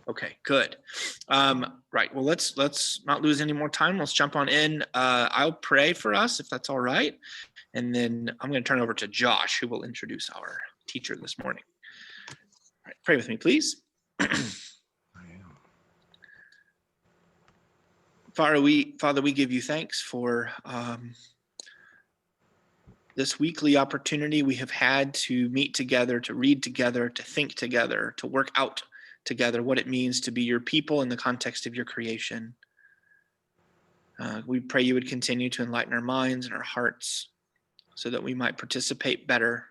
Okay, good. Right. Well, let's not lose any more time. Let's jump on in. I'll pray for us if that's all right. And then I'm going to turn over to Josh, who will introduce our teacher this morning. All right, pray with me, please. Father, we give you thanks for this weekly opportunity we have had to meet together, to read together, to think together, to work out together what it means to be your people in the context of your creation. We pray you would continue to enlighten our minds and our hearts so that we might participate better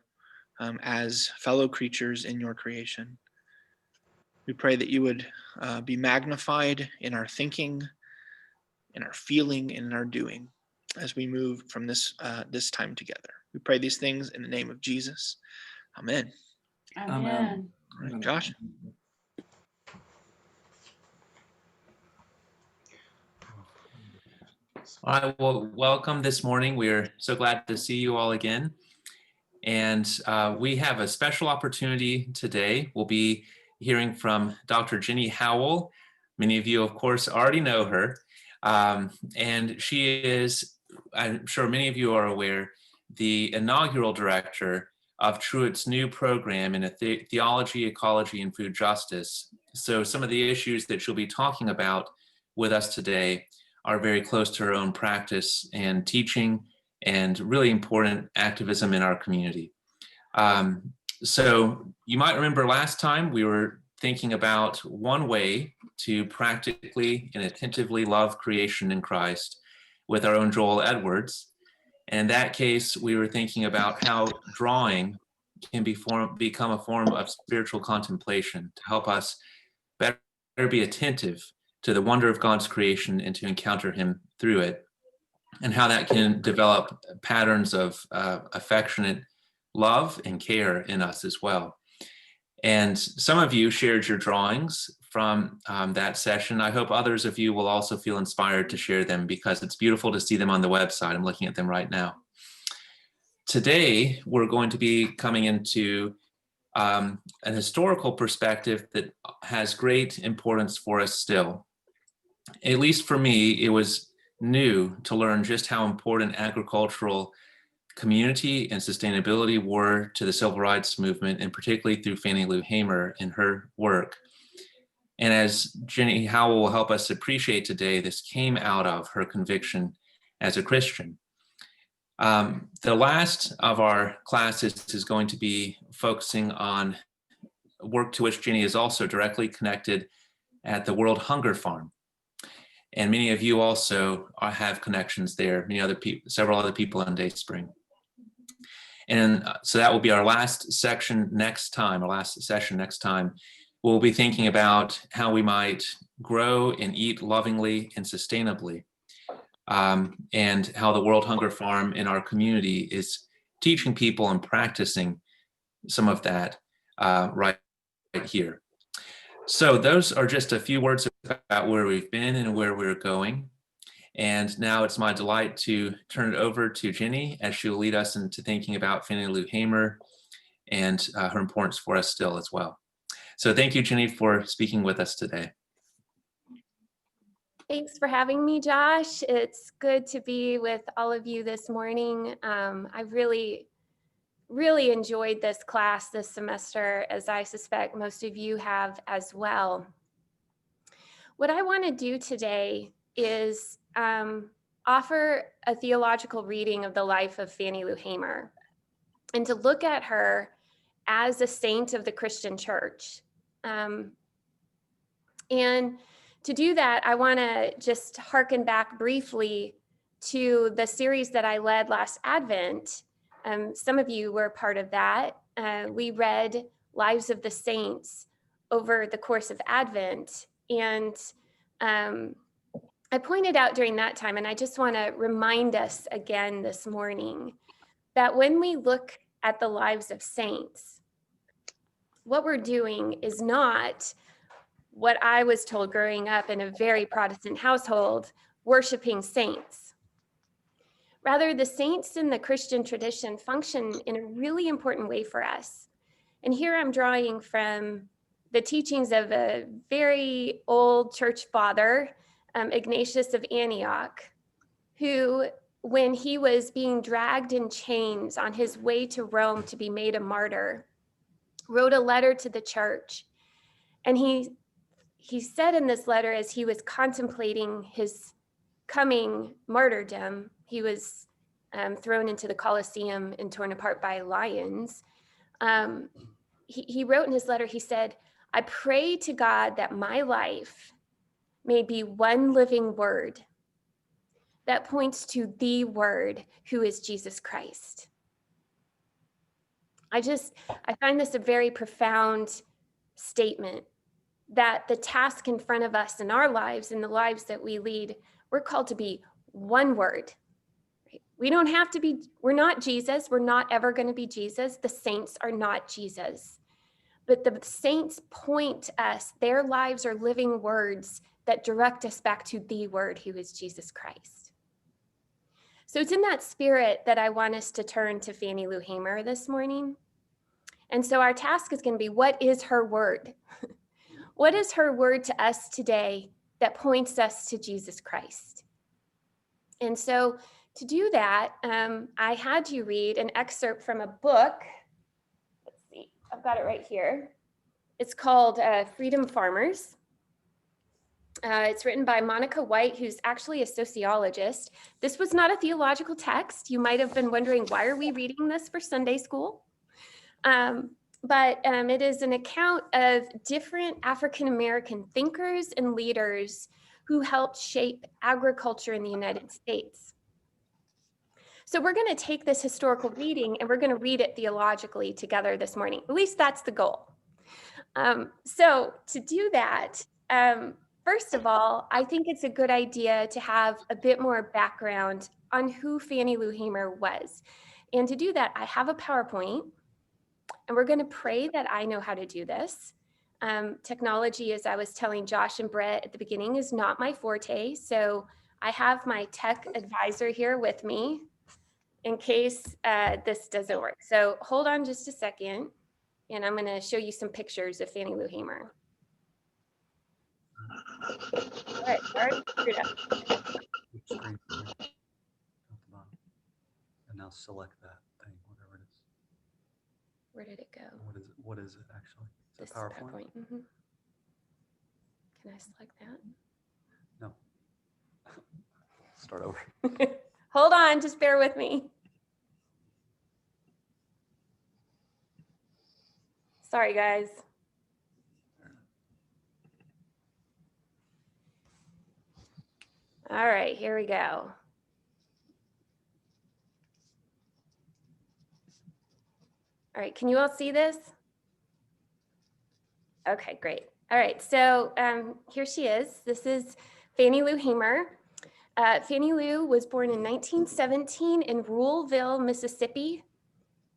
as fellow creatures in your creation. We pray that you would be magnified in our thinking, in our feeling, and in our doing as we move from this time together. We pray these things in the name of Jesus. Amen. Amen. All right, Josh. All right, well, welcome this morning. We're so glad to see you all again. And we have a special opportunity today. We'll be hearing from Dr. Jenny Howell. Many of you, of course, already know her. And she is, I'm sure many of you are aware, the inaugural director of Truett's new program in theology, ecology, and food justice. So some of the issues that she'll be talking about with us today are very close to her own practice and teaching and really important activism in our community. So you might remember last time we were thinking about one way to practically and attentively love creation in Christ with our own Joel Edwards. And in that case, we were thinking about how drawing can become a form of spiritual contemplation to help us better be attentive to the wonder of God's creation and to encounter him through it, and how that can develop patterns of affectionate love and care in us as well. And some of you shared your drawings from that session. I hope others of you will also feel inspired to share them because it's beautiful to see them on the website. I'm looking at them right now. Today, we're going to be coming into an historical perspective that has great importance for us still. At least for me, it was new to learn just how important agricultural community and sustainability were to the civil rights movement, and particularly through Fannie Lou Hamer and her work. And as Jenny Howell will help us appreciate today, this came out of her conviction as a Christian. The last of our classes is going to be focusing on work to which Jenny is also directly connected at the World Hunger Farm. And many of you also have connections there, many other people, several other people in Dayspring. And so that will be our last section next time, our last session next time. We'll be thinking about how we might grow and eat lovingly and sustainably, and how the World Hunger Farm in our community is teaching people and practicing some of that right here. So those are just a few words about where we've been and where we're going. And now it's my delight to turn it over to Jenny as she will lead us into thinking about Fannie Lou Hamer and her importance for us still as well. So thank you, Jenny, for speaking with us today. Thanks for having me, Josh. It's good to be with all of you this morning. I really enjoyed this class this semester, as I suspect most of you have as well. What I want to do today is offer a theological reading of the life of Fannie Lou Hamer and to look at her as a saint of the Christian church. And to do that, I want to just hearken back briefly to the series that I led last Advent. Some of you were part of that. We read Lives of the Saints over the course of Advent. And I pointed out during that time, and I just want to remind us again this morning, that when we look at the lives of saints, what we're doing is not what I was told growing up in a very Protestant household, worshiping saints. Rather, the saints in the Christian tradition function in a really important way for us. And here I'm drawing from the teachings of a very old church father, Ignatius of Antioch, who, when he was being dragged in chains on his way to Rome to be made a martyr, wrote a letter to the church. And he said in this letter, as he was contemplating his coming martyrdom, he was thrown into the Colosseum and torn apart by lions. He wrote in his letter, he said, "I pray to God that my life may be one living word that points to the Word, who is Jesus Christ." I find this a very profound statement, that the task in front of us in our lives, in the lives that we lead, we're called to be one word. We don't have to be, we're not Jesus. We're not ever going to be Jesus. The saints are not Jesus. But the saints point us, their lives are living words that direct us back to the Word, who is Jesus Christ. So it's in that spirit that I want us to turn to Fannie Lou Hamer this morning. And so our task is going to be, what is her word? What is her word to us today that points us to Jesus Christ? And so to do that, I had you read an excerpt from a book. Let's see, I've got it right here. It's called Freedom Farmers. It's written by Monica White, who's actually a sociologist. This was not a theological text. You might have been wondering, why are we reading this for Sunday school? But it is an account of different African-American thinkers and leaders who helped shape agriculture in the United States. So we're going to take this historical reading and we're going to read it theologically together this morning. At least that's the goal. So to do that, first of all, I think it's a good idea to have a bit more background on who Fannie Lou Hamer was. And to do that, I have a PowerPoint, and we're going to pray that I know how to do this. Technology, as I was telling Josh and Brett at the beginning, is not my forte. So I have my tech advisor here with me in case this doesn't work. So hold on just a second, and I'm going to show you some pictures of Fannie Lou Hamer. All right, already screwed up. Screen at the bottom. And now select that thing, whatever it is. Where did it go? What is it actually? Is This it PowerPoint? Mhm. Can I select that? No. Start over. Hold on, just bear with me. Sorry, guys. All right, here we go. All right, can you all see this? Okay, great. All right, so here she is. This is Fannie Lou Hamer. Fannie Lou was born in 1917 in Ruleville, Mississippi,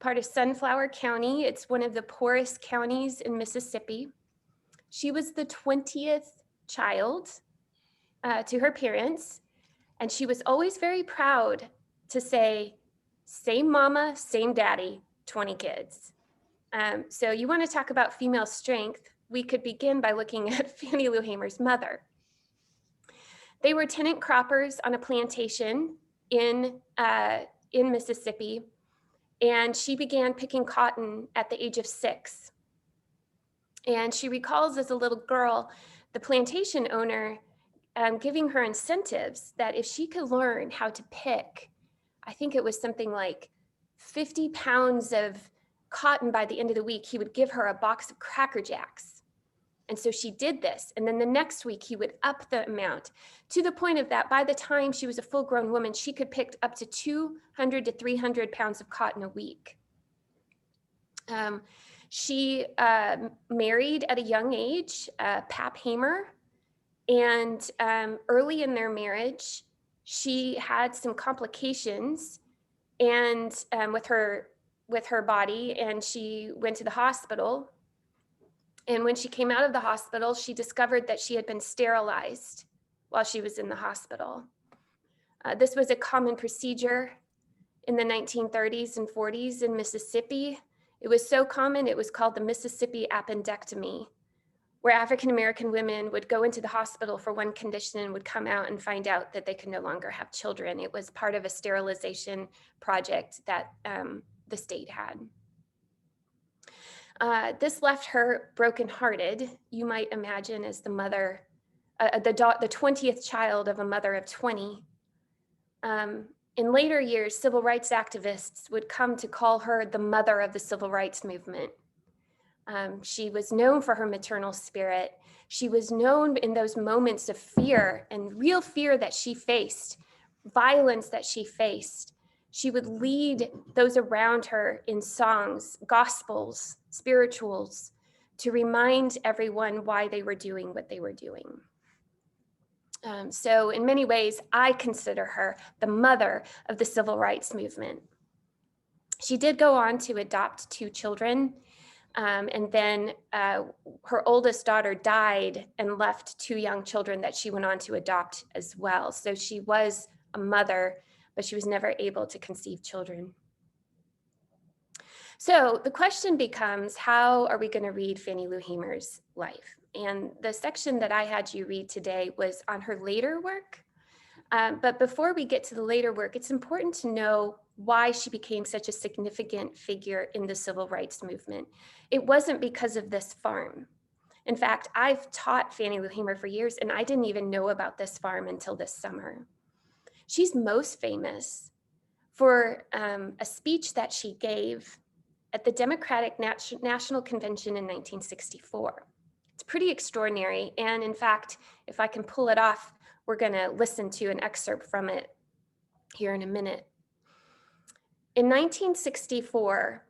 part of Sunflower County. It's one of the poorest counties in Mississippi. She was the 20th child to her parents, and she was always very proud to say, same mama, same daddy, 20 kids. So you want to talk about female strength, we could begin by looking at Fannie Lou Hamer's mother. They were tenant croppers on a plantation in Mississippi, and she began picking cotton at the age of 6. And she recalls as a little girl, the plantation owner giving her incentives that if she could learn how to pick, I think it was something like 50 pounds of cotton by the end of the week, he would give her a box of Cracker Jacks. And so she did this. And then the next week he would up the amount to the point of that by the time she was a full grown woman, she could pick up to 200 to 300 pounds of cotton a week. She married at a young age, Pap Hamer. And early in their marriage, she had some complications and with her body, and she went to the hospital. And when she came out of the hospital, she discovered that she had been sterilized while she was in the hospital. This was a common procedure in the 1930s and 40s in Mississippi. It was so common, it was called the Mississippi appendectomy. where African-American women would go into the hospital for one condition and would come out and find out that they could no longer have children. It was part of a sterilization project that the state had. This left her brokenhearted, you might imagine, as the mother, the 20th child of a mother of 20. In later years, civil rights activists would come to call her the mother of the civil rights movement. She was known for her maternal spirit. She was known in those moments of fear and real fear that she faced, violence that she faced. She would lead those around her in songs, gospels, spirituals, to remind everyone why they were doing what they were doing. So in many ways, I consider her the mother of the civil rights movement. She did go on to adopt 2 children. And then her oldest daughter died and left 2 young children that she went on to adopt as well. So she was a mother, but she was never able to conceive children. So the question becomes, how are we going to read Fannie Lou Hamer's life? And the section that I had you read today was on her later work. But before we get to the later work, it's important to know why she became such a significant figure in the civil rights movement. It wasn't because of this farm. In fact, I've taught Fannie Lou Hamer for years, and I didn't even know about this farm until this summer. She's most famous for a speech that she gave at the Democratic National Convention in 1964. It's pretty extraordinary, and in fact, if I can pull it off, we're going to listen to an excerpt from it here in a minute. In 1964,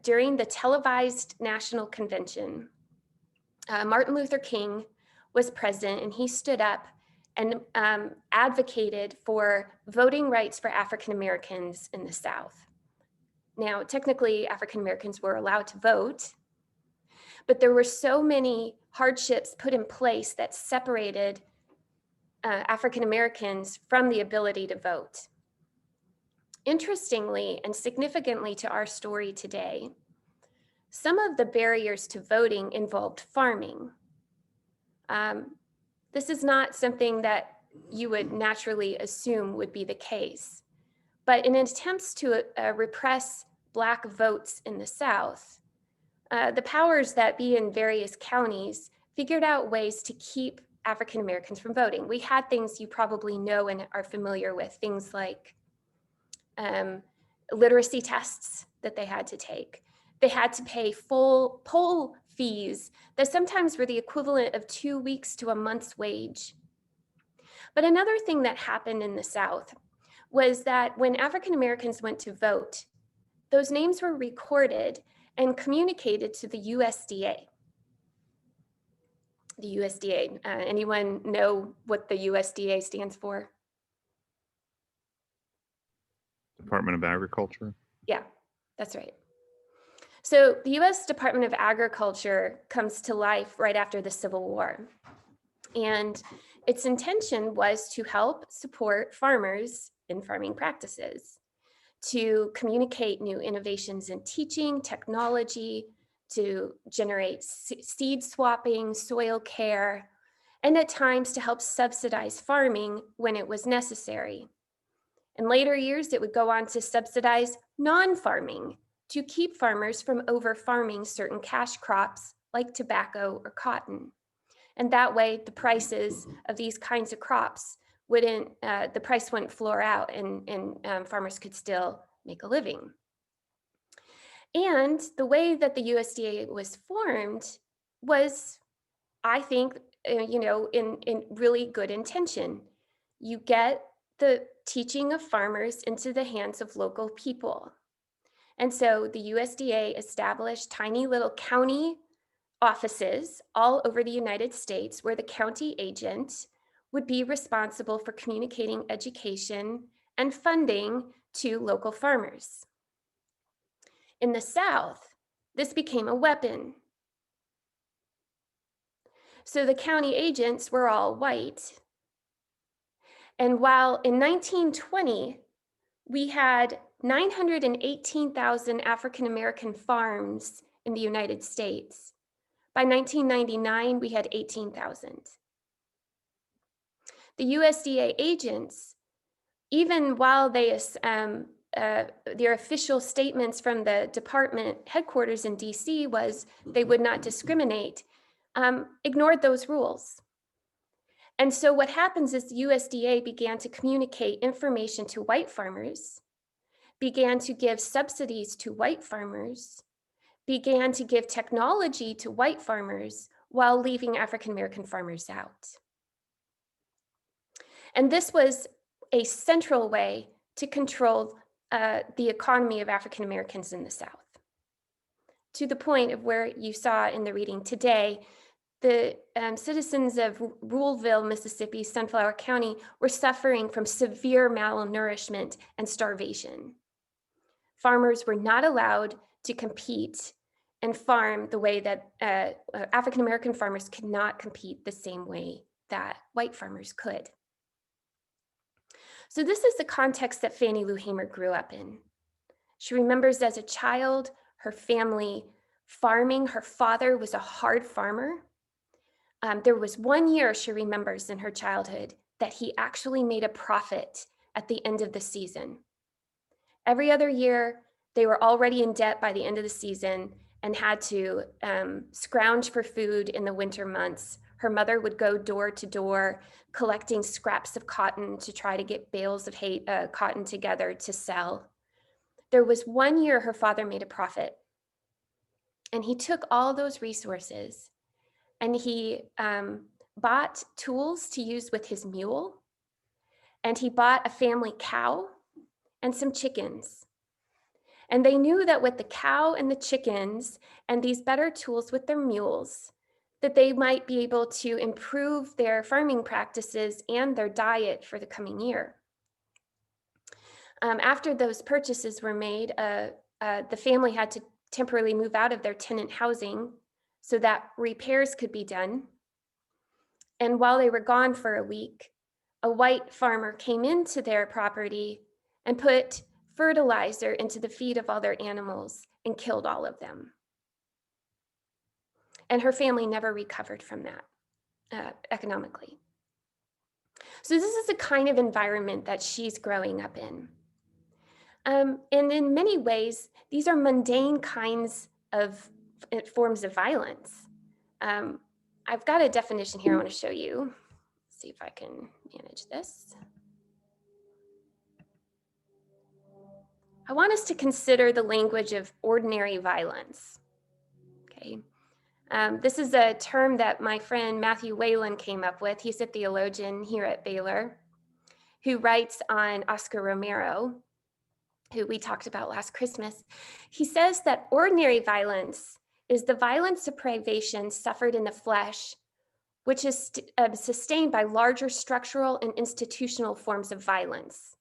during the televised National Convention, Martin Luther King was president, and he stood up and advocated for voting rights for African Americans in the South. Now, technically, African Americans were allowed to vote, but there were so many hardships put in place that separated African Americans from the ability to vote. Interestingly and significantly to our story today, some of the barriers to voting involved farming. This is not something that you would naturally assume would be the case, but in attempts to repress Black votes in the South, the powers that be in various counties figured out ways to keep African Americans from voting. We had things you probably know and are familiar with, things like literacy tests that they had to take. They had to pay full poll fees that sometimes were the equivalent of 2 weeks to a month's wage. But another thing that happened in the South was that when African Americans went to vote, those names were recorded and communicated to the USDA. The USDA, anyone know what the USDA stands for? Department of Agriculture. Yeah, that's right. So the US Department of Agriculture comes to life right after the Civil War. And its intention was to help support farmers in farming practices, to communicate new innovations in teaching, technology, to generate seed swapping, soil care, and at times to help subsidize farming when it was necessary. In later years, it would go on to subsidize non-farming to keep farmers from over-farming certain cash crops like tobacco or cotton. And that way, the prices of these kinds of crops the price wouldn't floor out, and farmers could still make a living. And the way that the USDA was formed was, I think, in really good intention. You get the teaching of farmers into the hands of local people. And so the USDA established tiny little county offices all over the United States where the county agent would be responsible for communicating education and funding to local farmers. In the South, this became a weapon. So the county agents were all white. And while in 1920, we had 918,000 African American farms in the United States, By 1999, we had 18,000. The USDA agents, even while their official statements from the department headquarters in DC was they would not discriminate, ignored those rules. And so what happens is the USDA began to communicate information to white farmers, began to give subsidies to white farmers, began to give technology to white farmers while leaving African-American farmers out. And this was a central way to control the economy of African-Americans in the South, to the point of where you saw in the reading today, the citizens of Ruleville, Mississippi, Sunflower County, were suffering from severe malnourishment and starvation. Farmers were not allowed to compete and farm the way that African-American farmers could not compete the same way that white farmers could. So this is the context that Fannie Lou Hamer grew up in. She remembers as a child, her family farming. Her father was a hard farmer. There was one year she remembers in her childhood that he actually made a profit at the end of the season. Every other year, they were already in debt by the end of the season and had to scrounge for food in the winter months. Her mother would go door to door collecting scraps of cotton to try to get bales of cotton together to sell. There was one year her father made a profit, and he took all those resources and he bought tools to use with his mule, and he bought a family cow and some chickens. And they knew that with the cow and the chickens and these better tools with their mules, that they might be able to improve their farming practices and their diet for the coming year. After those purchases were made, the family had to temporarily move out of their tenant housing so that repairs could be done. And while they were gone for a week, a white farmer came into their property and put fertilizer into the feed of all their animals and killed all of them. And her family never recovered from that economically. So this is the kind of environment that she's growing up in. And in many ways, these are mundane kinds of forms of violence. I've got a definition here I want to show you. Let's see if I can manage this. I want us to consider the language of ordinary violence. Okay. This is a term that my friend Matthew Whalen came up with. He's a theologian here at Baylor who writes on Oscar Romero, who we talked about last Christmas. He says that ordinary violence is the violence of privation suffered in the flesh, which is sustained by larger structural and institutional forms of violence.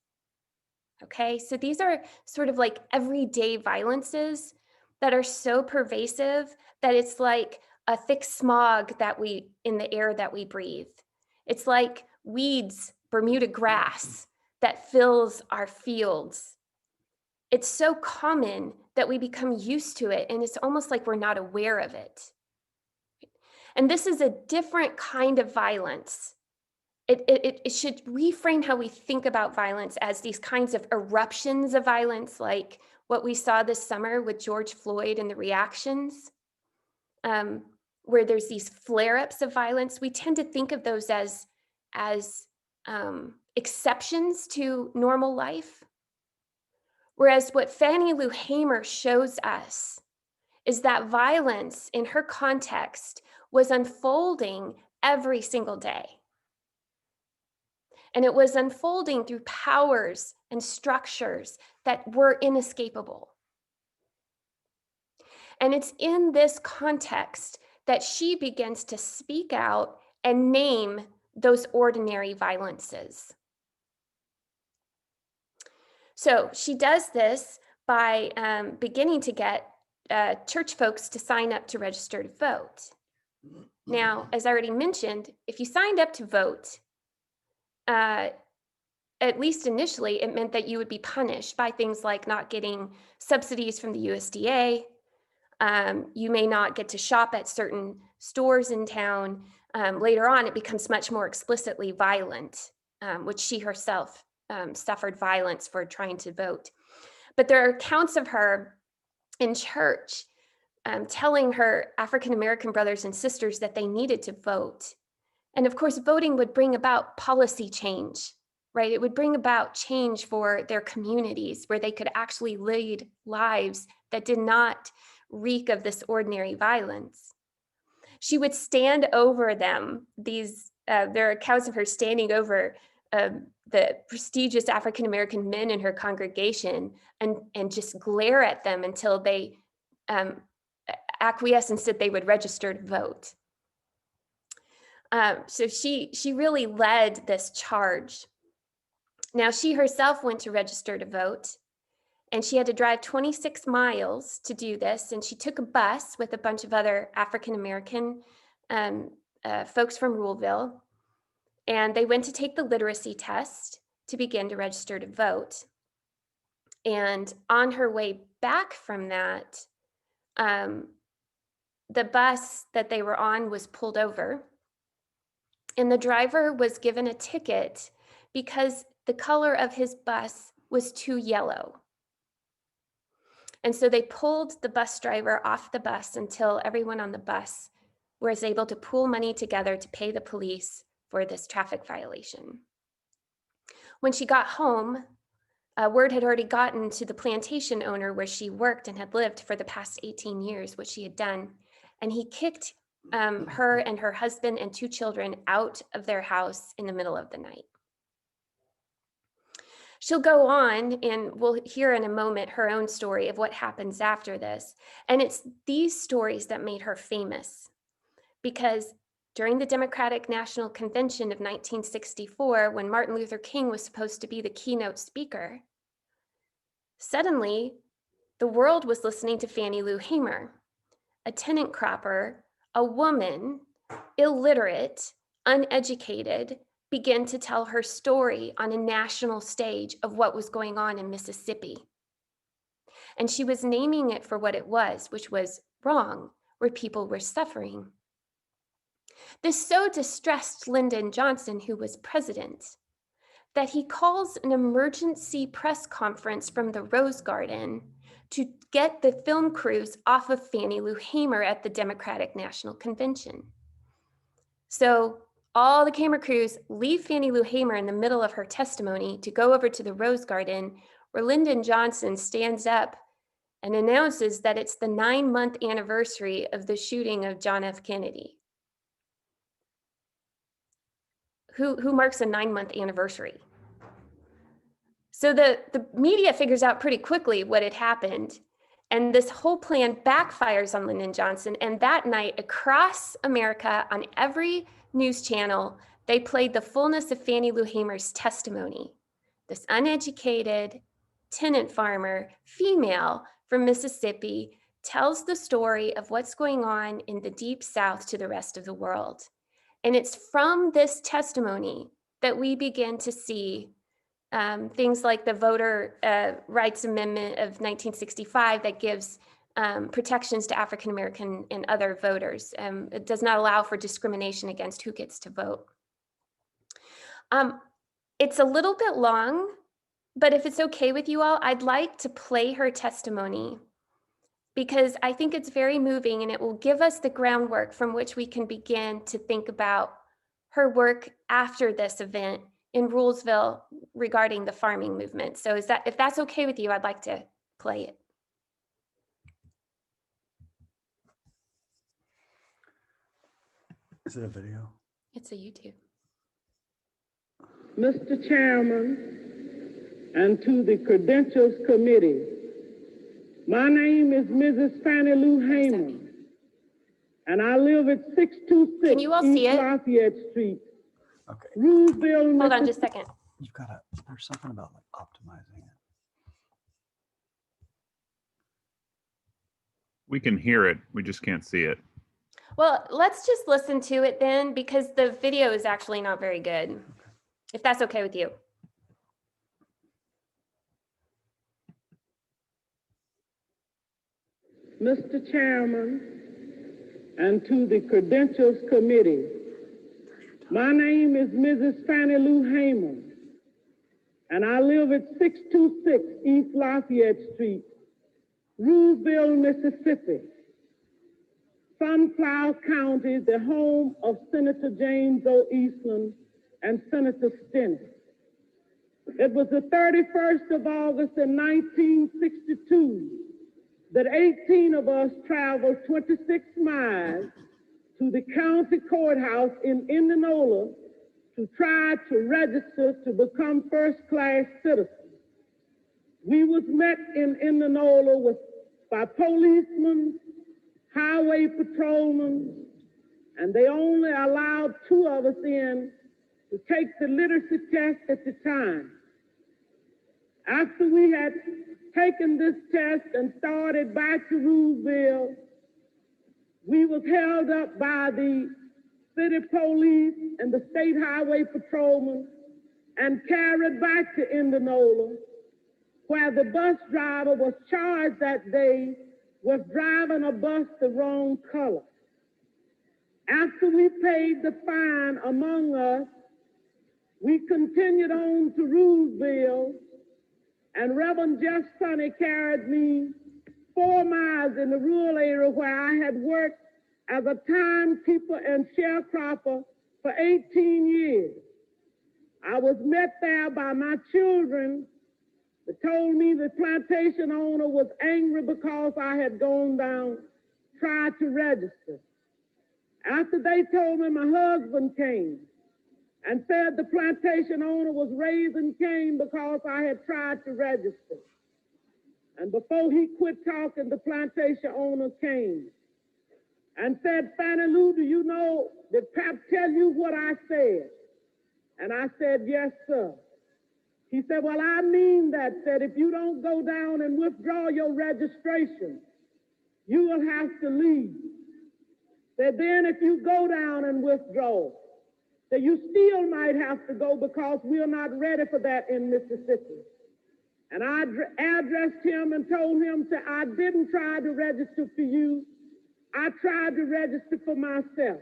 Okay, so these are sort of like everyday violences that are so pervasive that it's like a thick smog in the air that we breathe. It's like weeds, Bermuda grass that fills our fields. It's so common that we become used to it, and it's almost like we're not aware of it. And this is a different kind of violence. It should reframe how we think about violence as these kinds of eruptions of violence, like what we saw this summer with George Floyd and the reactions, where there's these flare-ups of violence. We tend to think of those as exceptions to normal life. Whereas what Fannie Lou Hamer shows us is that violence in her context was unfolding every single day. And it was unfolding through powers and structures that were inescapable. And it's in this context that she begins to speak out and name those ordinary violences. So she does this by beginning to get church folks to sign up to register to vote. Now, as I already mentioned, if you signed up to vote, at least initially, it meant that you would be punished by things like not getting subsidies from the USDA, You may not get to shop at certain stores in town. Later on, it becomes much more explicitly violent, which she herself suffered violence for trying to vote. But there are accounts of her in church telling her African-American brothers and sisters that they needed to vote. And of course, voting would bring about policy change, right? It would bring about change for their communities where they could actually lead lives that did not reek of this ordinary violence. She would stand over them. There are accounts of her standing over the prestigious African-American men in her congregation and just glare at them until they acquiesce and said they would register to vote. So she really led this charge. Now, she herself went to register to vote, and she had to drive 26 miles to do this. And she took a bus with a bunch of other African-American folks from Ruleville, and they went to take the literacy test to begin to register to vote. And on her way back from that, the bus that they were on was pulled over, and the driver was given a ticket because the color of his bus was too yellow. And so they pulled the bus driver off the bus until everyone on the bus was able to pool money together to pay the police for this traffic violation. When she got home, word had already gotten to the plantation owner where she worked and had lived for the past 18 years, what she had done. And he kicked her and her husband and 2 children out of their house in the middle of the night. She'll go on, and we'll hear in a moment her own story of what happens after this. And it's these stories that made her famous, because during the Democratic National Convention of 1964, when Martin Luther King was supposed to be the keynote speaker, suddenly the world was listening to Fannie Lou Hamer, a tenant cropper, a woman, illiterate, uneducated, begin to tell her story on a national stage of what was going on in Mississippi. And she was naming it for what it was, which was wrong, where people were suffering. This so distressed Lyndon Johnson, who was president, that he calls an emergency press conference from the Rose Garden to get the film crews off of Fannie Lou Hamer at the Democratic National Convention. So all the camera crews leave Fannie Lou Hamer in the middle of her testimony to go over to the Rose Garden, where Lyndon Johnson stands up and announces that it's the 9-month anniversary of the shooting of John F. Kennedy. Who marks a 9-month anniversary? So the media figures out pretty quickly what had happened, and this whole plan backfires on Lyndon Johnson. And that night, across America, on every news channel, they played the fullness of Fannie Lou Hamer's testimony. This uneducated tenant farmer, female from Mississippi, tells the story of what's going on in the Deep South to the rest of the world. And it's from this testimony that we begin to see things like the Voter Rights Amendment of 1965 that gives protections to African American and other voters. It does not allow for discrimination against who gets to vote. It's a little bit long, but if it's okay with you all, I'd like to play her testimony, because I think it's very moving, and it will give us the groundwork from which we can begin to think about her work after this event in Rulesville regarding the farming movement. So if that's okay with you, I'd like to play it. Is it a video? It's a YouTube. Mr. Chairman, and to the Credentials Committee, my name is Mrs. Fannie Lou Hamer, and I live at 626 Can you all see East it? Lafayette Street, Okay. Rulesville, Hold on just a second. You've got to, there's something about like optimizing it. We can hear it. We just can't see it. Well, let's just listen to it then, because the video is actually not very good, if that's okay with you. Mr. Chairman, and to the Credentials Committee. My name is Mrs. Fannie Lou Hamer, and I live at 626 East Lafayette Street, Roosevelt, Mississippi, Sunflower County, the home of Senator James O. Eastland and Senator Stennis. It was the 31st of August in 1962 that 18 of us traveled 26 miles to the county courthouse in Indianola to try to register to become first-class citizens. We was met in Indianola by policemen, highway patrolmen, and they only allowed 2 of us in to take the literacy test at the time. After we had taken this test and started back to Roosevelt, we was held up by the city police and the state highway patrolmen and carried back to Indianola, where the bus driver was charged that day with driving a bus the wrong color. After we paid the fine among us, we continued on to Roosevelt, and Reverend Jeff Sonny carried me 4 miles in the rural area where I had worked as a timekeeper and sharecropper for 18 years. I was met there by my children that told me the plantation owner was angry because I had gone down, tried to register. After they told me, my husband came and said the plantation owner was raising Cain because I had tried to register. And before he quit talking, the plantation owner came and said, Fannie Lou, do you know, did Pap tell you what I said? And I said, yes, sir. He said, well, I mean that, said if you don't go down and withdraw your registration, you will have to leave. Said then if you go down and withdraw, that you still might have to go because we're not ready for that in Mississippi. And I addressed him and told him that I didn't try to register for you. I tried to register for myself.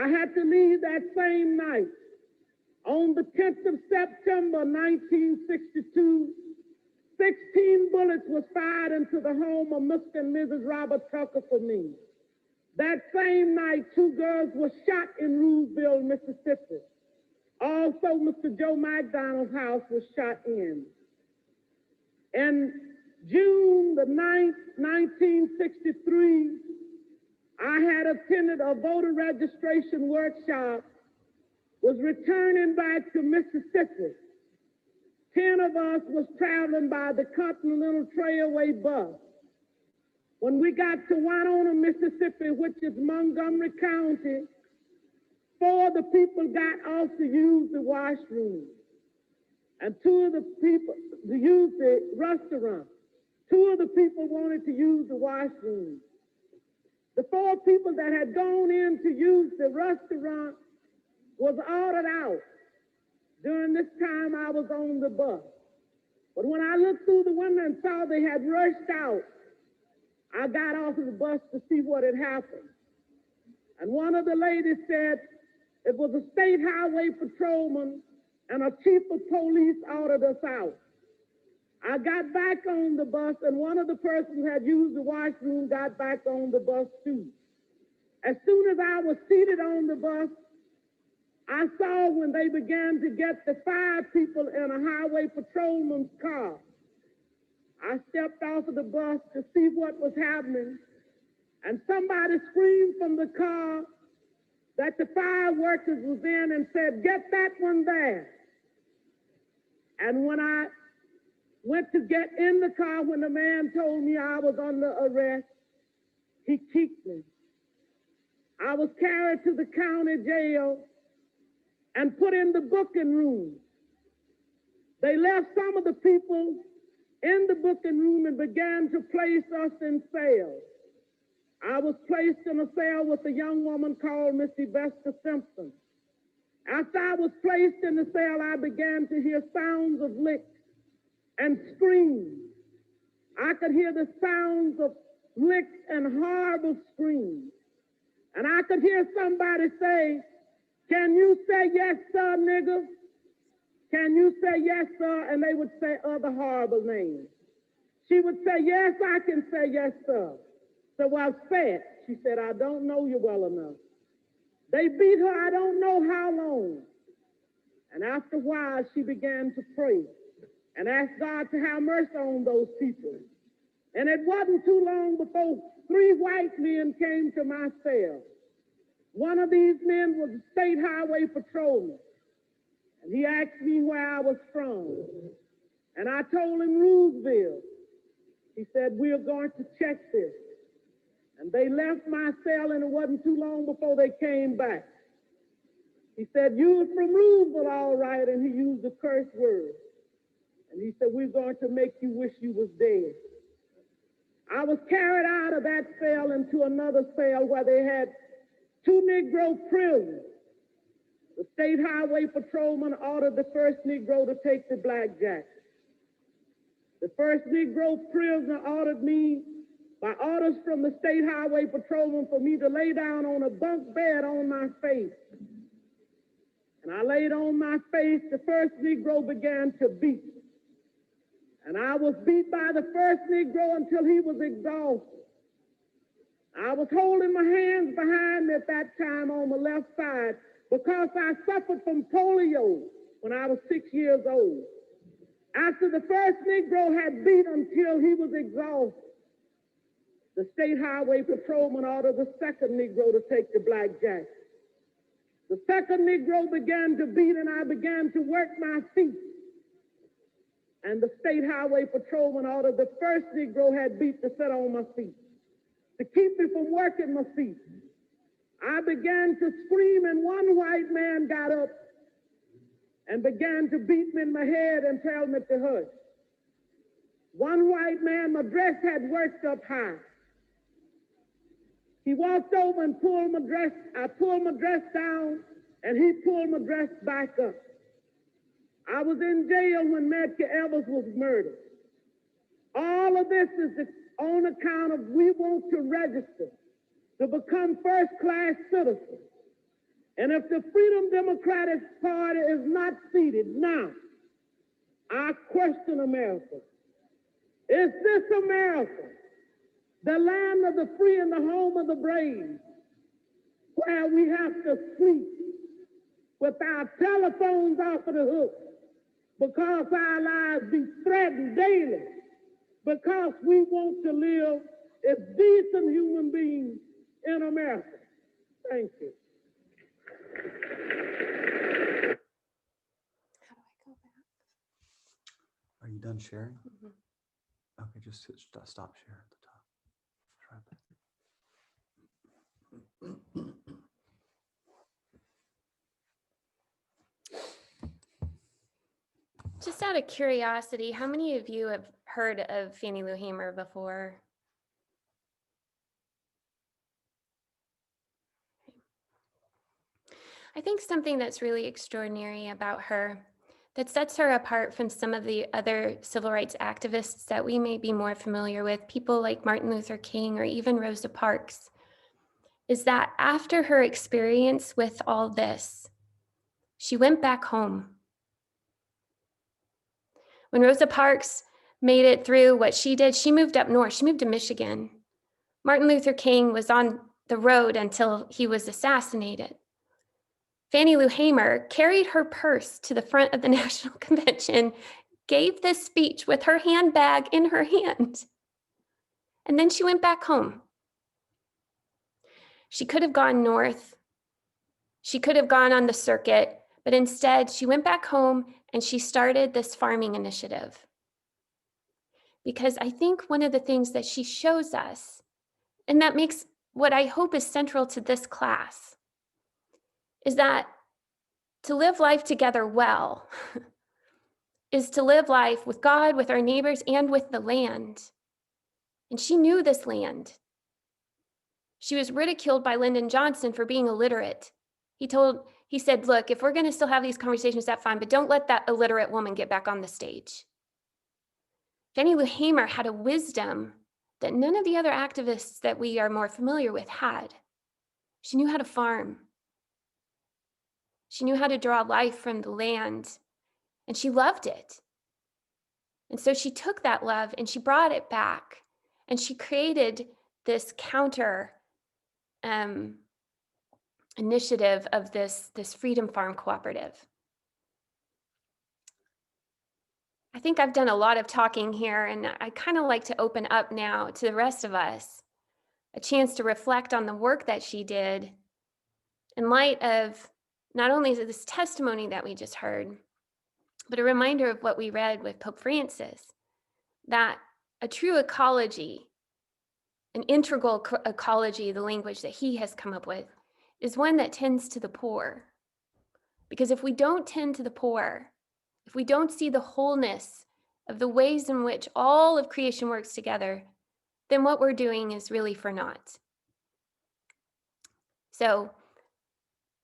I had to leave that same night. On the 10th of September, 1962, 16 bullets was fired into the home of Mr. and Mrs. Robert Tucker for me. That same night, 2 girls were shot in Roosevelt, Mississippi. Also, Mr. Joe McDonald's house was shot in. In June the 9th, 1963, I had attended a voter registration workshop, was returning back to Mississippi. 10 of us was traveling by the Continental Trailway bus. When we got to Winona, Mississippi, which is Montgomery County, 4 of the people got off to use the washroom. And 2 of the people to use the restaurant. 2 of the people wanted to use the washroom. The 4 people that had gone in to use the restaurant was ordered out. During this time, I was on the bus. But when I looked through the window and saw they had rushed out, I got off of the bus to see what had happened. And one of the ladies said it was a state highway patrolman and a chief of police ordered us out. I got back on the bus, and one of the persons who had used the washroom got back on the bus too. As soon as I was seated on the bus, I saw when they began to get the 5 people in a highway patrolman's car. I stepped off of the bus to see what was happening, and somebody screamed from the car that the 5 workers was in and said, get that one there. And when I went to get in the car, when the man told me I was under arrest, he kicked me. I was carried to the county jail and put in the booking room. They left some of the people in the booking room and began to place us in cells. I was placed in a cell with a young woman called Missy Bester Simpson. After I was placed in the cell, I began to hear sounds of licks and screams. I could hear the sounds of licks, and horrible screams. And I could hear somebody say, "Can you say yes, sir, nigga? Can you say yes, sir?" And they would say other horrible names. She would say, "Yes, I can say yes, sir." So I said, she said, "I don't know you well enough." They beat her I don't know how long. And after a while, she began to pray and ask God to have mercy on those people. And it wasn't too long before 3 white men came to my cell. One of these men was a state highway patrolman. And he asked me where I was from. And I told him Roosevelt. He said, "We're going to check this." And they left my cell, and it wasn't too long before they came back. He said, "You were from Roosevelt, all right," and he used a curse word. And he said, "We're going to make you wish you was dead." I was carried out of that cell into another cell where they had 2 Negro prisoners. The state highway patrolman ordered the first Negro to take the blackjack. The first Negro prisoner ordered me, by orders from the state highway patrolman, for me to lay down on a bunk bed on my face. And I laid on my face. The first Negro began to beat. And I was beat by the first Negro until he was exhausted. I was holding my hands behind me at that time on the left side because I suffered from polio when I was 6 years old. After the first Negro had beat until he was exhausted, the state highway patrolman ordered the second Negro to take the blackjack. The second Negro began to beat, and I began to work my feet. And the state highway patrolman ordered the first Negro had beat to sit on my feet, to keep me from working my feet. I began to scream, and one white man got up and began to beat me in my head and tell me to hush. One white man, my dress had worked up high. He walked over and pulled my dress. I pulled my dress down, and he pulled my dress back up. I was in jail when Medgar Evers was murdered. All of this is on account of we want to register to become first-class citizens. And if the Freedom Democratic Party is not seated now, I question America. Is this America, the land of the free and the home of the brave, where we have to sleep with our telephones off of the hook because our lives be threatened daily, because we want to live as decent human beings in America? Thank you. How do I go back? Are you done sharing? Mhm. Okay, just hit stop share at the top. Try that. Just out of curiosity, how many of you have heard of Fannie Lou Hamer before? I think something that's really extraordinary about her, that sets her apart from some of the other civil rights activists that we may be more familiar with, people like Martin Luther King or even Rosa Parks, is that after her experience with all this, she went back home. When Rosa Parks made it through what she did, she moved up north. She moved to Michigan. Martin Luther King was on the road until he was assassinated. Fannie Lou Hamer carried her purse to the front of the National Convention, gave this speech with her handbag in her hand, and then she went back home. She could have gone north. She could have gone on the circuit, but instead she went back home and she started this farming initiative. Because I think one of the things that she shows us, and that makes what I hope is central to this class, is that to live life together well is to live life with God, with our neighbors, and with the land. And she knew this land. She was ridiculed by Lyndon Johnson for being illiterate. He said, "Look, if we're going to still have these conversations, that's fine, but don't let that illiterate woman get back on the stage." Fannie Lou Hamer had a wisdom that none of the other activists that we are more familiar with had. She knew how to farm. She knew how to draw life from the land, and she loved it. And so she took that love and she brought it back, and she created this counter initiative of this Freedom Farm Cooperative. I think I've done a lot of talking here, and I kind of like to open up now to the rest of us, a chance to reflect on the work that she did in light of not only this testimony that we just heard, but a reminder of what we read with Pope Francis, that a true ecology, an integral ecology, the language that he has come up with, is one that tends to the poor. Because if we don't tend to the poor, if we don't see the wholeness of the ways in which all of creation works together, then what we're doing is really for naught. So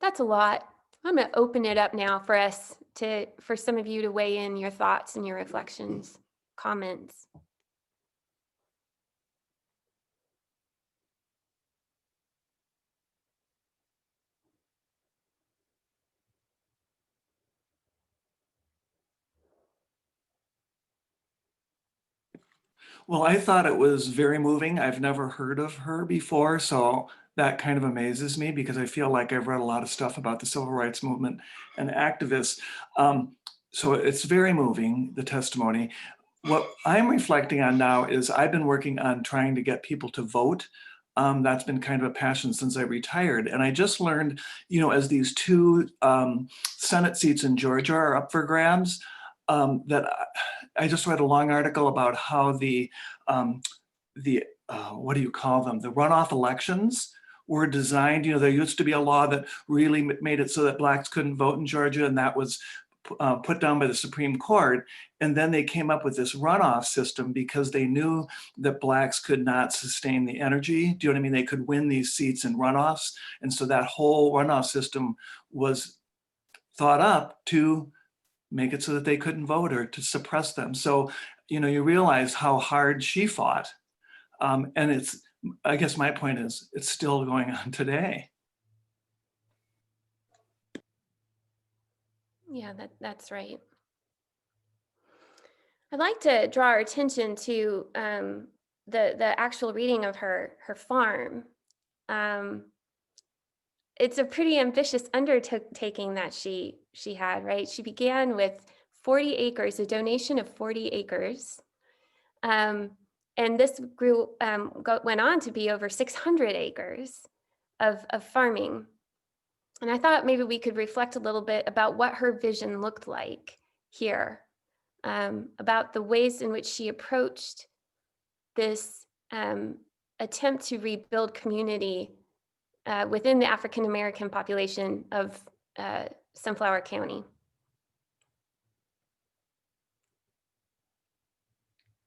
that's a lot. I'm going to open it up now for us for some of you to weigh in your thoughts and your reflections, comments. Well, I thought it was very moving. I've never heard of her before, so that kind of amazes me because I feel like I've read a lot of stuff about the civil rights movement and activists. So it's very moving, the testimony. What I'm reflecting on now is I've been working on trying to get people to vote. That's been kind of a passion since I retired. And I just learned, as these two Senate seats in Georgia are up for grabs, that I just read a long article about how the what do you call them? The runoff elections were designed. There used to be a law that really made it so that Blacks couldn't vote in Georgia, and that was put down by the Supreme Court. And then they came up with this runoff system because they knew that Blacks could not sustain the energy. Do you know what I mean? They could win these seats in runoffs. And so that whole runoff system was thought up to make it so that they couldn't vote or to suppress them. So, you realize how hard she fought. And I guess my point is, it's still going on today. Yeah, that's right. I'd like to draw our attention to the actual reading of her farm. It's a pretty ambitious undertaking that she had, right? She began with 40 acres, a donation of 40 acres. And this went on to be over 600 acres of farming. And I thought maybe we could reflect a little bit about what her vision looked like here, about the ways in which she approached this attempt to rebuild community within the African American population of Sunflower County.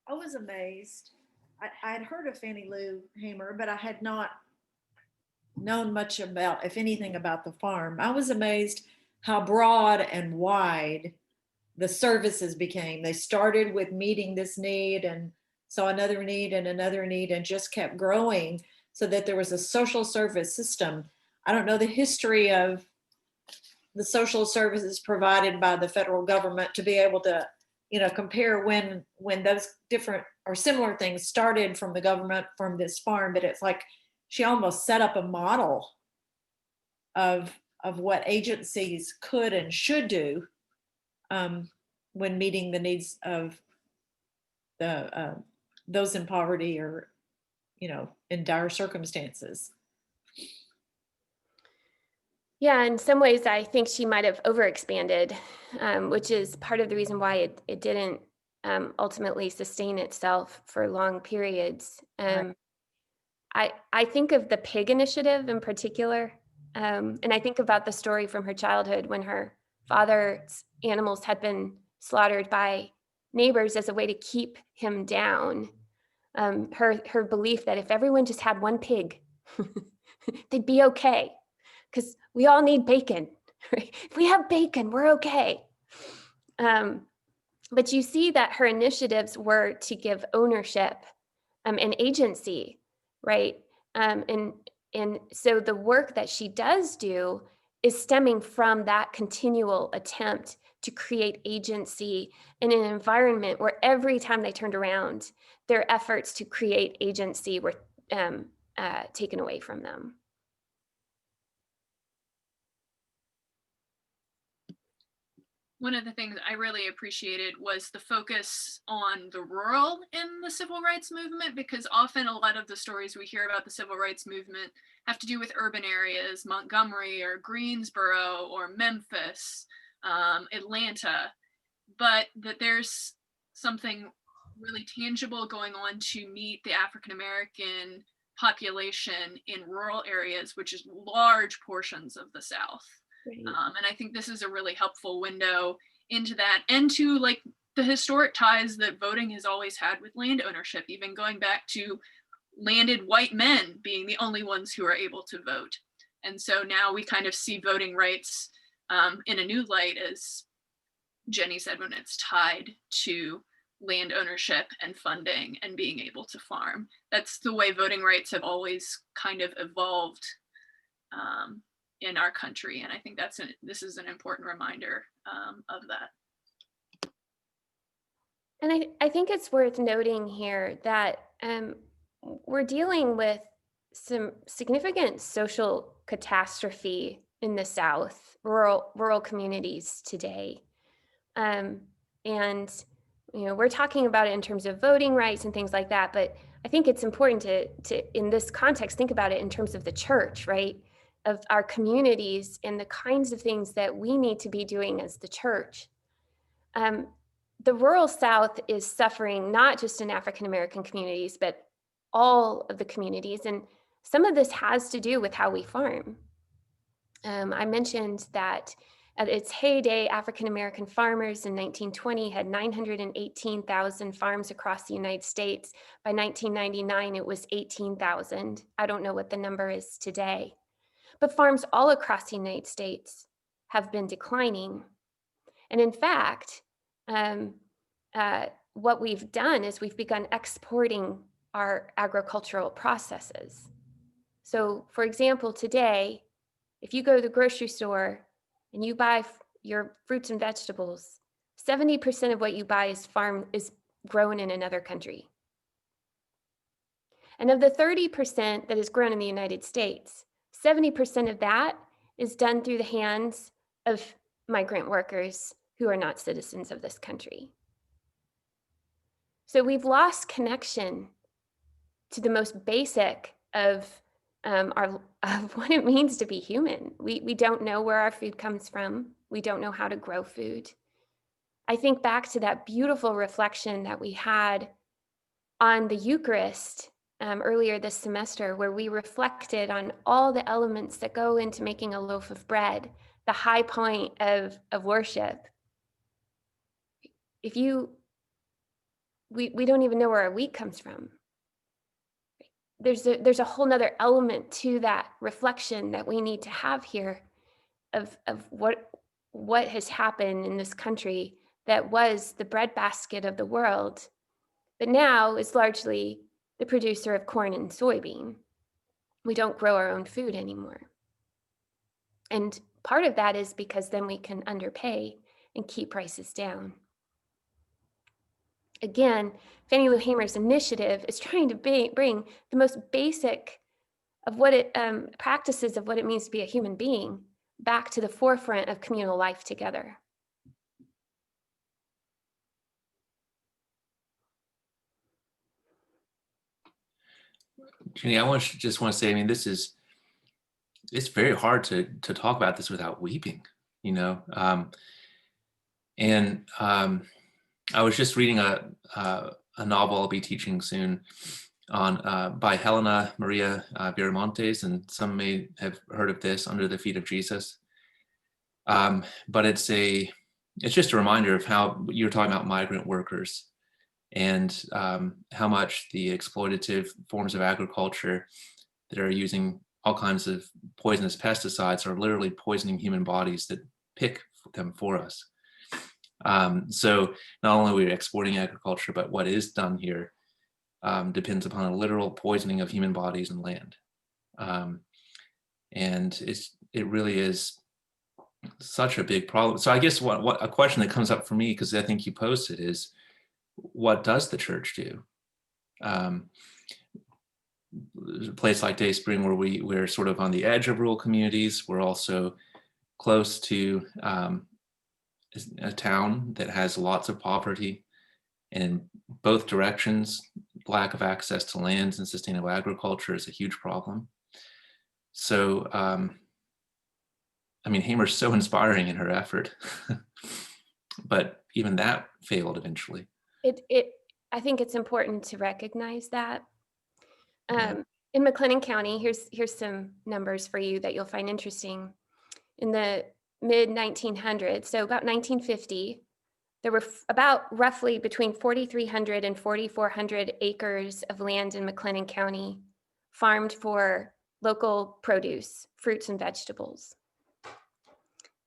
I was amazed. I had heard of Fannie Lou Hamer, but I had not known much about, if anything, about the farm. I was amazed how broad and wide the services became. They started with meeting this need and saw another need and another need and just kept growing so that there was a social service system. I don't know the history of the social services provided by the federal government to be able to, compare when those different or similar things started from the government, from this farm, but it's like she almost set up a model of what agencies could and should do when meeting the needs of the those in poverty or in dire circumstances. Yeah, in some ways, I think she might have overexpanded, which is part of the reason why it didn't ultimately sustain itself for long periods. Right. I think of the pig initiative in particular, and I think about the story from her childhood when her father's animals had been slaughtered by neighbors as a way to keep him down. Her belief that if everyone just had one pig, they'd be okay, because we all need bacon. Right? If we have bacon, we're okay. But you see that her initiatives were to give ownership and agency, right? And so the work that she does do is stemming from that continual attempt to create agency in an environment where every time they turned around, their efforts to create agency were taken away from them. One of the things I really appreciated was the focus on the rural in the civil rights movement, because often a lot of the stories we hear about the civil rights movement have to do with urban areas, Montgomery or Greensboro or Memphis, Atlanta, but that there's something really tangible going on to meet the African American population in rural areas, which is large portions of the South. Right. And I think this is a really helpful window into that, and to like the historic ties that voting has always had with land ownership, even going back to landed white men being the only ones who are able to vote. And so now we kind of see voting rights in a new light, as Jenny said, when it's tied to land ownership and funding and being able to farm. That's the way voting rights have always kind of evolved in our country. And I think this is an important reminder of that. And I think it's worth noting here that we're dealing with some significant social catastrophe in the South, rural communities today. And we're talking about it in terms of voting rights and things like that, but I think it's important to in this context, think about it in terms of the church, right? Of our communities and the kinds of things that we need to be doing as the church. The rural South is suffering not just in African American communities, but all of the communities. And some of this has to do with how we farm. I mentioned that at its heyday, African American farmers in 1920 had 918,000 farms across the United States. By 1999, it was 18,000. I don't know what the number is today. But farms all across the United States have been declining. And in fact, what we've done is we've begun exporting our agricultural processes. So for example, today, if you go to the grocery store and you buy your fruits and vegetables, 70% of what you buy is grown in another country. And of the 30% that is grown in the United States, 70% of that is done through the hands of migrant workers who are not citizens of this country. So we've lost connection to the most basic of what it means to be human. We don't know where our food comes from. We don't know how to grow food. I think back to that beautiful reflection that we had on the Eucharist earlier this semester, where we reflected on all the elements that go into making a loaf of bread, the high point of worship. We don't even know where our wheat comes from. There's a whole nother element to that reflection that we need to have here of what has happened in this country that was the breadbasket of the world, but now is largely the producer of corn and soybean. We don't grow our own food anymore. And part of that is because then we can underpay and keep prices down. Again, Fannie Lou Hamer's initiative is trying to bring the most basic of what practices of what it means to be a human being back to the forefront of communal life together. Jenny, just want to say, I mean, it's very hard to talk about this without weeping, you know? I was just reading a novel I'll be teaching soon on by Helena Maria Viramontes, and some may have heard of this, Under the Feet of Jesus. But it's just a reminder of how you're talking about migrant workers and how much the exploitative forms of agriculture that are using all kinds of poisonous pesticides are literally poisoning human bodies that pick them for us. So not only are we exporting agriculture, but what is done here depends upon a literal poisoning of human bodies and land. And it really is such a big problem. So I guess what a question that comes up for me, because I think you posed it, is what does the church do? A place like Dayspring, where we're sort of on the edge of rural communities, we're also close to a town that has lots of poverty, and in both directions, lack of access to lands and sustainable agriculture is a huge problem. So, I mean, Hamer's so inspiring in her effort, but even that failed eventually. I think it's important to recognize that. Yeah. In McLennan County, here's some numbers for you that you'll find interesting. In the mid 1900s, so about 1950, there were about roughly between 4,300 and 4,400 acres of land in McLennan County farmed for local produce, fruits and vegetables.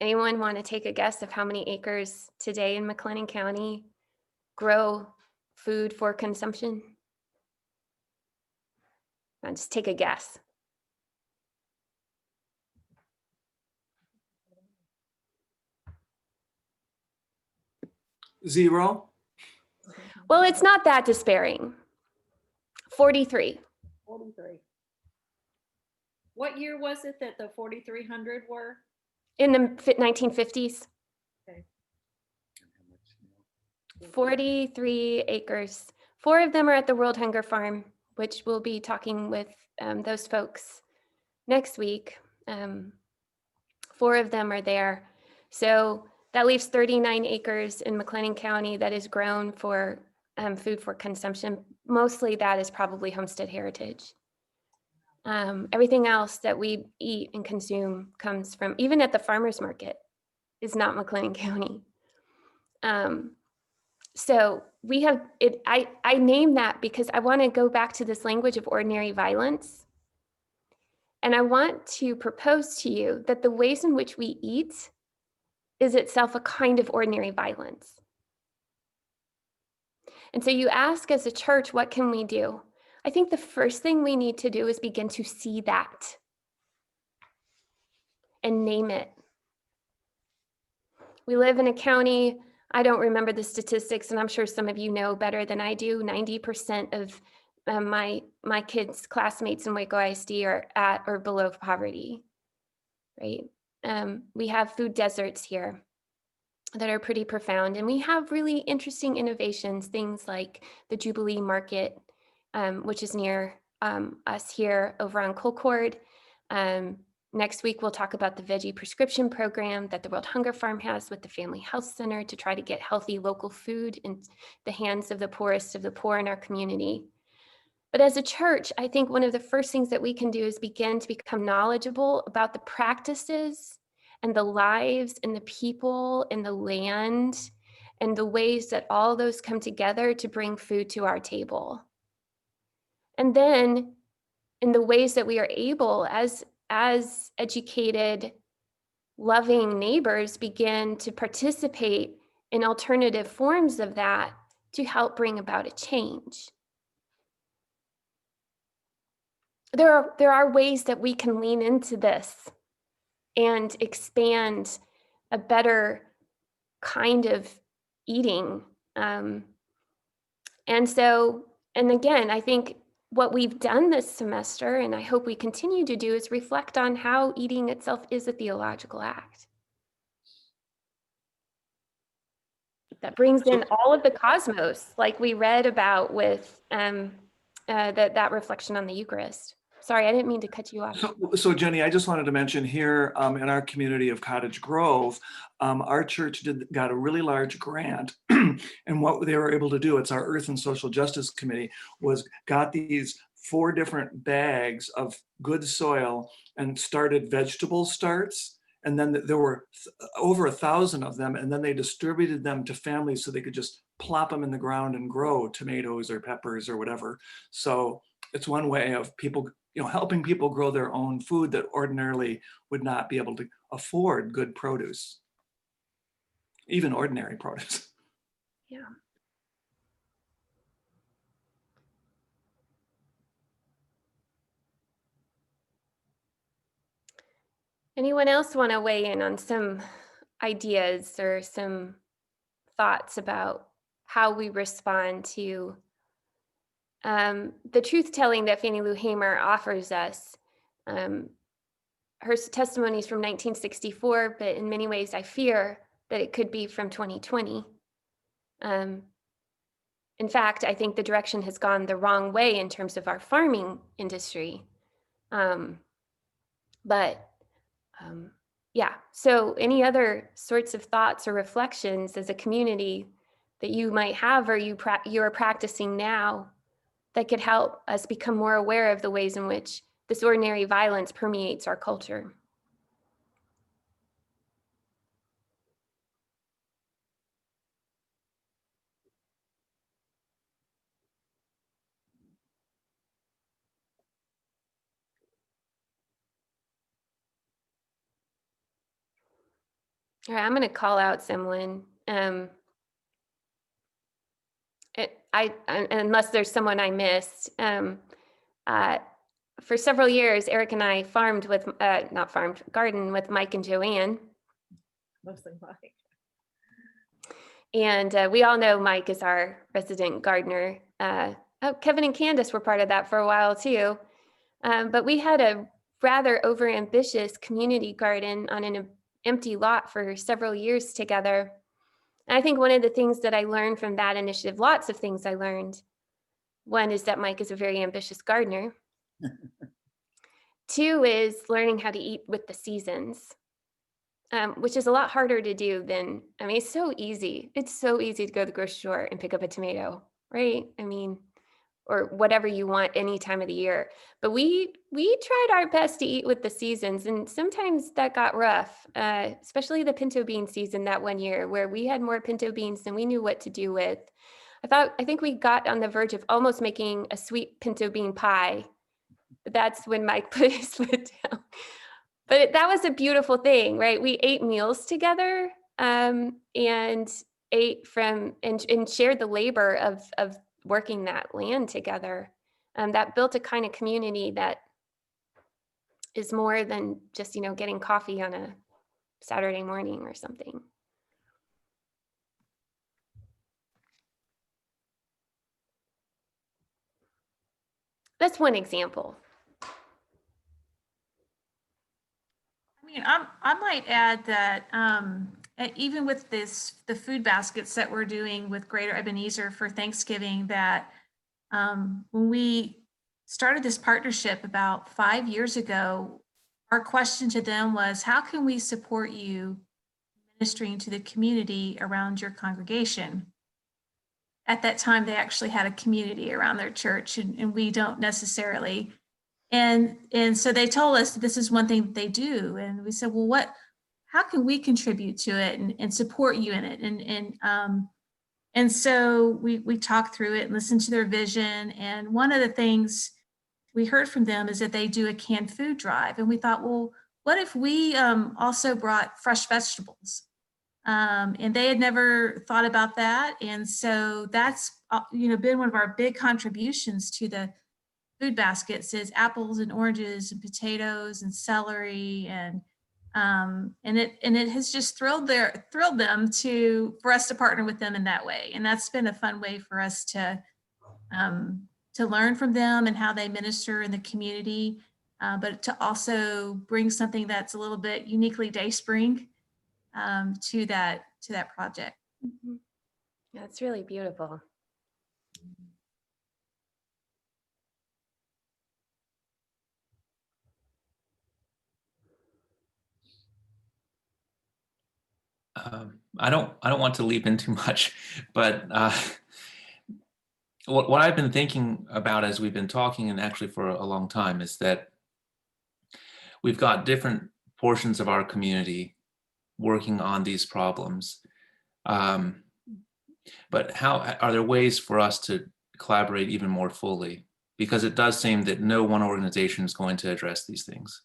Anyone want to take a guess of how many acres today in McLennan County grow food for consumption? Just take a guess. Zero. Well, it's not that despairing. 43. 43. What year was it that the 4,300 were? In the 1950s. Okay. 43 acres. 4 of them are at the World Hunger Farm, which we'll be talking with those folks next week. 4 of them are there. So that leaves 39 acres in McLennan County that is grown for food for consumption. Mostly that is probably homestead heritage. Everything else that we eat and consume comes from, even at the farmer's market, is not McLennan County. So we have it. I name that because I want to go back to this language of ordinary violence. And I want to propose to you that the ways in which we eat is itself a kind of ordinary violence. And so you ask as a church, what can we do? I think the first thing we need to do is begin to see that and name it. We live in a county, I don't remember the statistics, and I'm sure some of you know better than I do. 90% of my kids' classmates in Waco ISD are at or below poverty, right? We have food deserts here that are pretty profound, and we have really interesting innovations, things like the Jubilee Market, which is near us here over on Colcord. Next week, we'll talk about the veggie prescription program that the World Hunger Farm has with the Family Health Center to try to get healthy local food in the hands of the poorest of the poor in our community. But as a church, I think one of the first things that we can do is begin to become knowledgeable about the practices and the lives and the people and the land and the ways that all those come together to bring food to our table. And then in the ways that we are able as educated, loving neighbors begin to participate in alternative forms of that to help bring about a change. There are ways that we can lean into this and expand a better kind of eating. And again, I think what we've done this semester, and I hope we continue to do, is reflect on how eating itself is a theological act. That brings in all of the cosmos, like we read about with that reflection on the Eucharist. Sorry, I didn't mean to cut you off. So Jenny, I just wanted to mention here in our community of Cottage Grove, our church got a really large grant. And what they were able to do, it's our Earth and Social Justice Committee, was got these 4 different bags of good soil and started vegetable starts. And then there were over 1,000 of them. And then they distributed them to families so they could just plop them in the ground and grow tomatoes or peppers or whatever. So it's one way of people, helping people grow their own food that ordinarily would not be able to afford good produce, even ordinary produce. Yeah. Anyone else want to weigh in on some ideas or some thoughts about how we respond to the truth-telling that Fannie Lou Hamer offers us? Her testimony is from 1964, but in many ways I fear that it could be from 2020. In fact, I think the direction has gone the wrong way in terms of our farming industry. Yeah, so any other sorts of thoughts or reflections as a community that you might have or you are practicing now that could help us become more aware of the ways in which this ordinary violence permeates our culture? All right, I'm going to call out someone. Unless there's someone I missed. For several years, Eric and I farmed with, garden with Mike and Joanne. Mostly Mike. And we all know Mike is our resident gardener. Kevin and Candace were part of that for a while too. But we had a rather overambitious community garden on an empty lot for several years together. And I think one of the things that I learned from that initiative, lots of things I learned. One is that Mike is a very ambitious gardener. Two is learning how to eat with the seasons, which is a lot harder to do than, it's so easy. It's so easy to go to the grocery store and pick up a tomato, right? Or whatever you want any time of the year. But we tried our best to eat with the seasons, and sometimes that got rough, especially the pinto bean season that one year where we had more pinto beans than we knew what to do with. I think we got on the verge of almost making a sweet pinto bean pie. But that's when Mike put his foot down. But that was a beautiful thing, right? We ate meals together and ate from and shared the labor of working that land together. That built a kind of community that is more than just, getting coffee on a Saturday morning or something. That's one example. I might add that even with the food baskets that we're doing with Greater Ebenezer for Thanksgiving, that when we started this partnership about 5 years ago, our question to them was, how can we support you ministering to the community around your congregation? At that time, they actually had a community around their church, and we don't necessarily. And so they told us this is one thing that they do. And we said, well, how can we contribute to it and support you in it? And so we talked through it and listened to their vision. And one of the things we heard from them is that they do a canned food drive. And we thought, well, what if we also brought fresh vegetables? And they had never thought about that. And so that's, been one of our big contributions to the food baskets is apples and oranges and potatoes and celery, and it has just thrilled them for us to partner with them in that way. And that's been a fun way for us to learn from them and how they minister in the community, but to also bring something that's a little bit uniquely Dayspring to that project. Mm-hmm. That's really beautiful. I don't want to leap in too much, but what I've been thinking about as we've been talking, and actually for a long time, is that we've got different portions of our community working on these problems. But how are there ways for us to collaborate even more fully? Because it does seem that no one organization is going to address these things.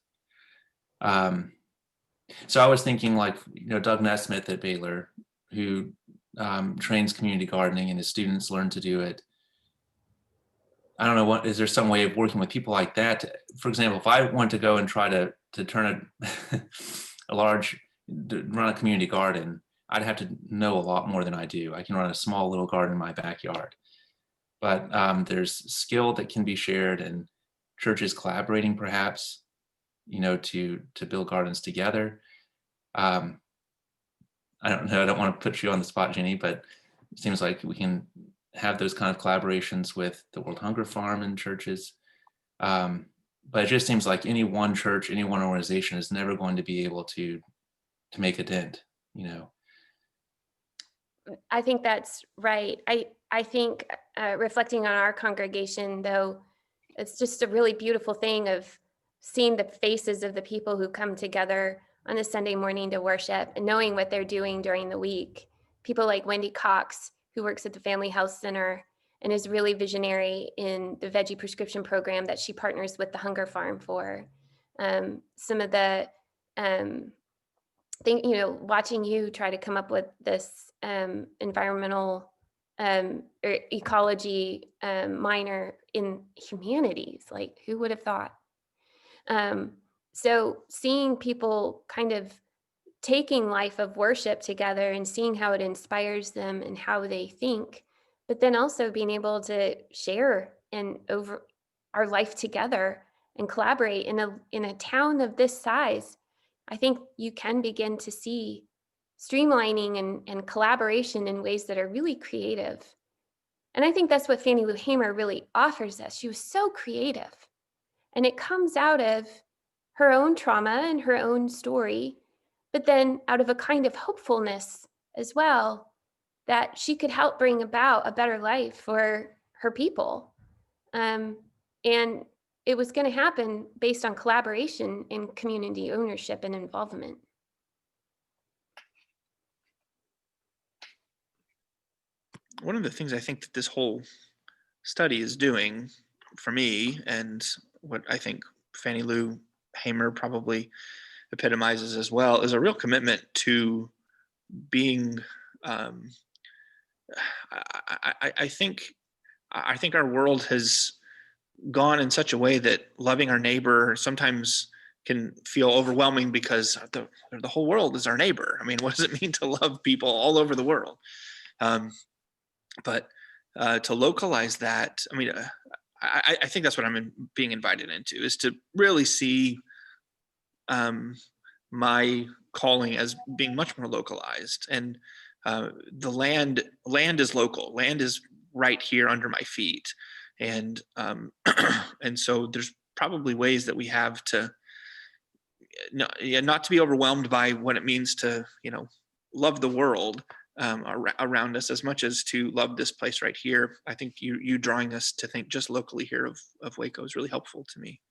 So I was thinking, like, Doug Nesmith at Baylor, who trains community gardening, and his students learn to do it. I don't know, is there some way of working with people like that? For example, if I want to go and try to to turn run a community garden, I'd have to know a lot more than I do. I can run a small little garden in my backyard, but there's skill that can be shared, and churches collaborating perhaps, to build gardens together. I don't know, I don't want to put you on the spot, Jenny, but it seems like we can have those kind of collaborations with the World Hunger Farm and churches. But it just seems like any one church, any one organization is never going to be able to make a dent, I think that's right. I think reflecting on our congregation, though, it's just a really beautiful thing of seeing the faces of the people who come together on a Sunday morning to worship and knowing what they're doing during the week. People like Wendy Cox, who works at the Family Health Center and is really visionary in the veggie prescription program that she partners with the Hunger Farm for. Some of the watching you try to come up with this environmental or ecology minor in humanities, like who would have thought? So seeing people kind of taking life of worship together and seeing how it inspires them and how they think, but then also being able to share and over our life together and collaborate in a town of this size, I think you can begin to see streamlining and collaboration in ways that are really creative. And I think that's what Fannie Lou Hamer really offers us. She was so creative. And it comes out of her own trauma and her own story, but then out of a kind of hopefulness as well, that she could help bring about a better life for her people. And it was going to happen based on collaboration and community ownership and involvement. One of the things I think that this whole study is doing for me, and what I think Fannie Lou Hamer probably epitomizes as well, is a real commitment to being I think our world has gone in such a way that loving our neighbor sometimes can feel overwhelming because the whole world is our neighbor. I mean, what does it mean to love people all over the world? But to localize that, I mean, I think that's what I'm being invited into, is to really see my calling as being much more localized. And the land is local. Land is right here under my feet. And and so there's probably ways that we have to not to be overwhelmed by what it means to love the world around us as much as to love this place right here. I think you drawing us to think just locally here of Waco is really helpful to me.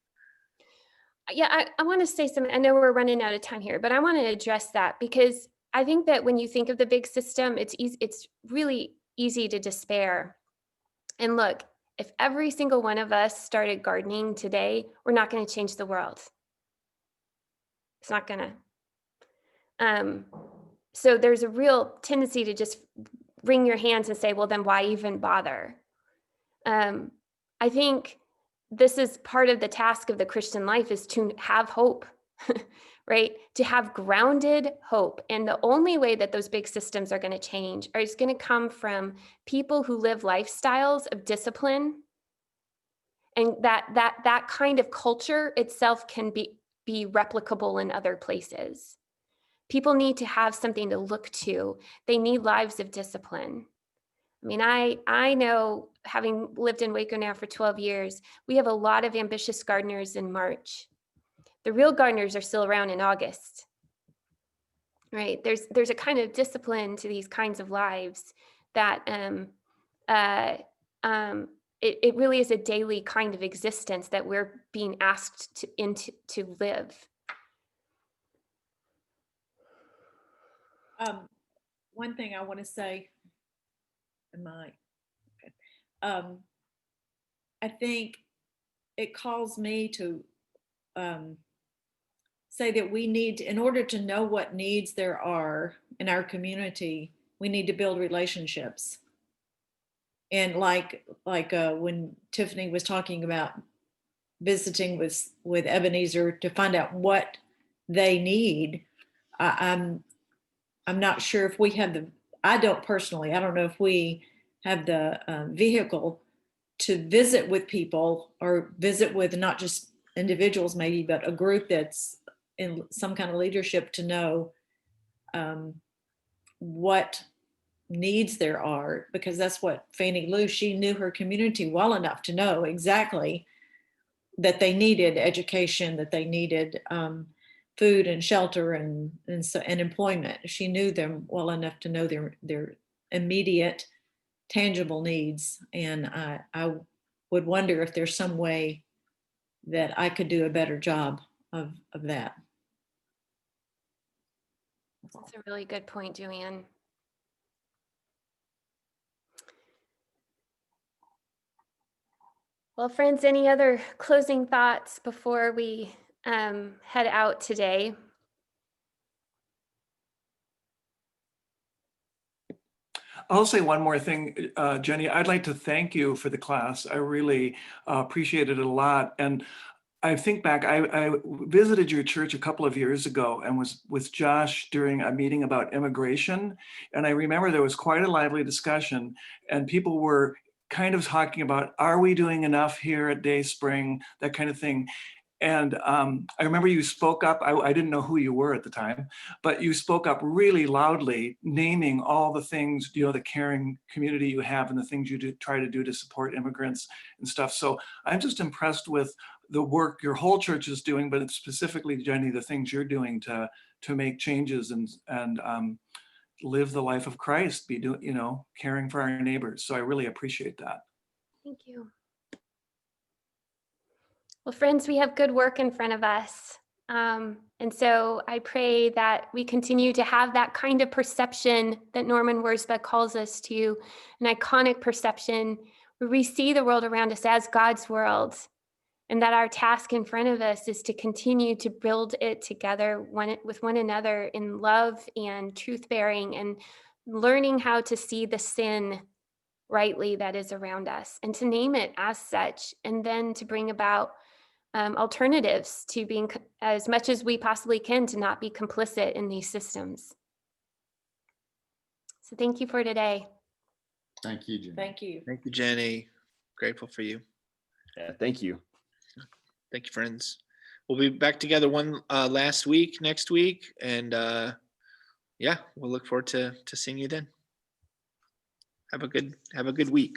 Yeah, I want to say something. I know we're running out of time here, but I want to address that because I think that when you think of the big system, it's really easy to despair. And look, if every single one of us started gardening today, we're not going to change the world. It's not going to. So there's a real tendency to just wring your hands and say, well, then why even bother? I think this is part of the task of the Christian life, is to have hope, right? To have grounded hope. And the only way that those big systems are going to change is going to come from people who live lifestyles of discipline. And that kind of culture itself can be replicable in other places. People need to have something to look to. They need lives of discipline. I mean, I know, having lived in Waco now for 12 years, we have a lot of ambitious gardeners in March. The real gardeners are still around in August, right? There's a kind of discipline to these kinds of lives that it really is a daily kind of existence that we're being asked to live. One thing I want to say, I think it calls me to say that we need, in order to know what needs there are in our community, we need to build relationships. And like when Tiffany was talking about visiting with Ebenezer to find out what they need. I'm not sure if we have I don't personally, I don't know if we have the vehicle to visit with people or visit with not just individuals maybe, but a group that's in some kind of leadership to know what needs there are, because that's what Fannie Lou, she knew her community well enough to know exactly that they needed education, that they needed food and shelter and employment. She knew them well enough to know their immediate tangible needs. And I would wonder if there's some way that I could do a better job of that. That's a really good point, Joanne. Well, friends, any other closing thoughts before we head out today? I'll say one more thing, Jenny. I'd like to thank you for the class. I really appreciated it a lot. And I think back, I visited your church a couple of years ago and was with Josh during a meeting about immigration. And I remember there was quite a lively discussion and people were kind of talking about, are we doing enough here at Dayspring, that kind of thing. And I remember you spoke up. I didn't know who you were at the time, but you spoke up really loudly, naming all the things, the caring community you have and the things you try to do to support immigrants and stuff. So I'm just impressed with the work your whole church is doing, but specifically, Jenny, the things you're doing to make changes and live the life of Christ, be caring for our neighbors. So I really appreciate that. Thank you. Well, friends, we have good work in front of us. And so I pray that we continue to have that kind of perception that Norman Wurzbach calls us to, an iconic perception where we see the world around us as God's world, and that our task in front of us is to continue to build it together with one another in love and truth-bearing and learning how to see the sin rightly that is around us and to name it as such, and then to bring about alternatives to being, as much as we possibly can, to not be complicit in these systems. So thank you for today. Thank you, Jenny. Thank you. Thank you, Jenny. Grateful for you. Yeah, thank you. Thank you, friends. We'll be back together one last week, next week. And yeah, we'll look forward to seeing you then. Have a good week.